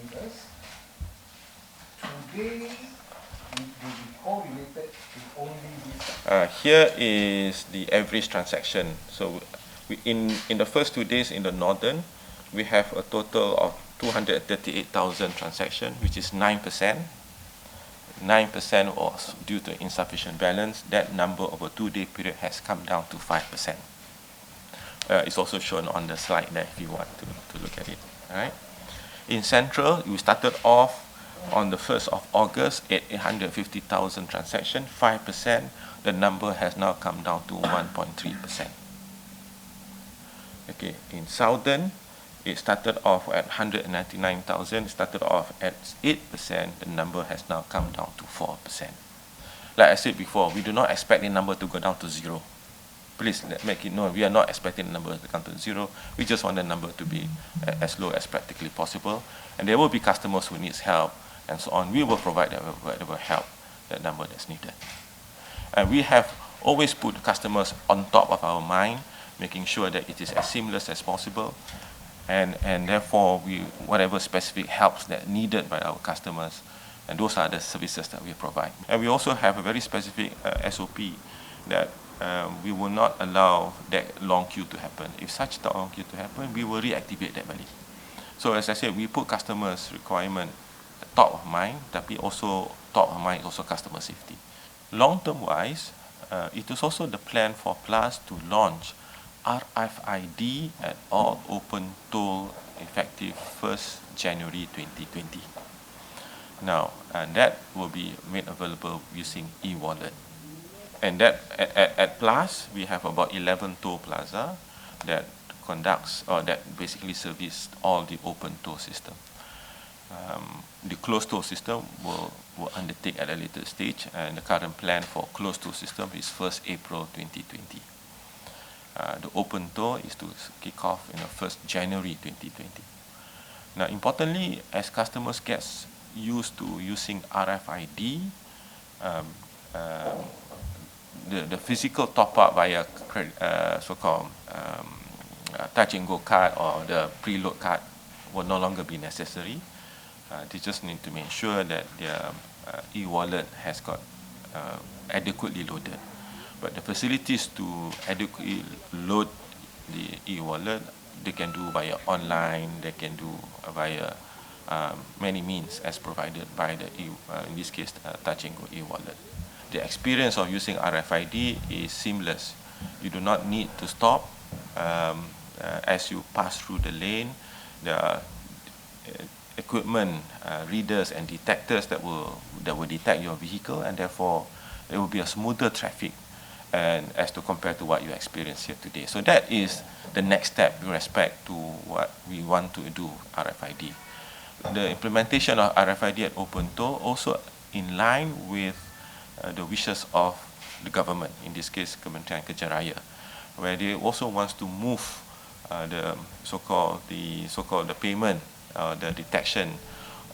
dealers. Today, it will be correlated to only this. Here is the average transaction. So in the first 2 days in the northern, we have a total of 238,000 transactions, which is 9%. 9% was due to insufficient balance. That number over a 2-day period has come down to 5%. It's also shown on the slide there if you want to look at it. All right. In Central, we started off on the 1st of August at 850,000 transactions, 5%. The number has now come down to 1.3%. Okay, in Southern, it started off at 199,000, started off at 8%, the number has now come down to 4%. Like I said before, we do not expect the number to go down to 0. Please make it known, we are not expecting the number to come to 0. We just want the number to be as low as practically possible. And there will be customers who need help and so on. We will provide them whatever help, that number that's needed. And we have always put customers on top of our mind, making sure that it is as seamless as possible. And therefore, whatever specific helps that needed by our customers, and those are the services that we provide. And we also have a very specific SOP that we will not allow that long queue to happen. If such a long queue to happen, we will reactivate that value. So as I said, we put customers' requirement top of mind, but also top of mind also customer safety. Long-term wise, it is also the plan for PLUS to launch RFID at all open toll effective 1st January 2020. Now, and that will be made available using e-wallet. And that at PLUS, we have about 11 toll plaza that conducts or that basically service all the open toll system. The closed toll system will undertake at a later stage, and the current plan for closed toll system is 1st April 2020. The open toll is to kick off in the 1st January 2020. Now, importantly, as customers get used to using RFID, the physical top-up via so-called touch and go card or the preload card will no longer be necessary. They just need to make sure that their e-wallet has got adequately loaded. But the facilities to adequately load the e-wallet, they can do via online, they can do via many means as provided by the, in this case, touch and go e-wallet. The experience of using RFID is seamless. You do not need to stop as you pass through the lane. There are equipment, readers and detectors that will detect your vehicle, and therefore there will be a smoother traffic and as to compare to what you experience here today. So that is the next step with respect to what we want to do, RFID. The implementation of RFID at open toll also in line with the wishes of the government, in this case Kementerian Kerja Raya, where they also wants to move the so-called the payment, the detection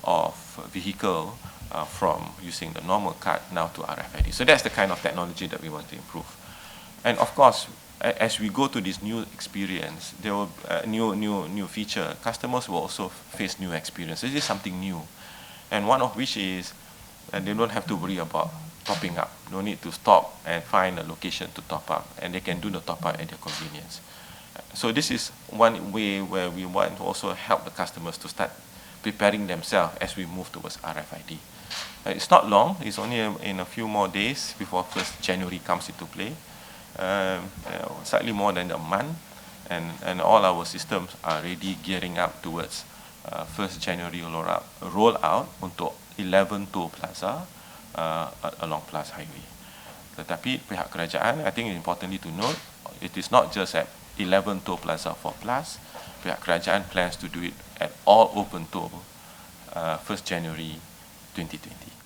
of vehicle from using the normal card now to RFID. So that's the kind of technology that we want to improve. And of course, as we go to this new experience, there will new feature. Customers will also face new experiences. This is something new, and one of which is they don't have to worry about topping up. No need to stop and find a location to top up, and they can do the top up at their convenience. So this is one way where we want to also help the customers to start preparing themselves as we move towards RFID. It's not long, it's only in a few more days before 1st January comes into play. Slightly more than a month, and all our systems are already gearing up towards 1st January roll out untuk 11 toll plaza along PLUS Highway. Tetapi pihak kerajaan, I think it's importantly to note, it is not just at 11 toll plaza for PLUS. Pihak kerajaan plans to do it at all open toll 1st January 2020.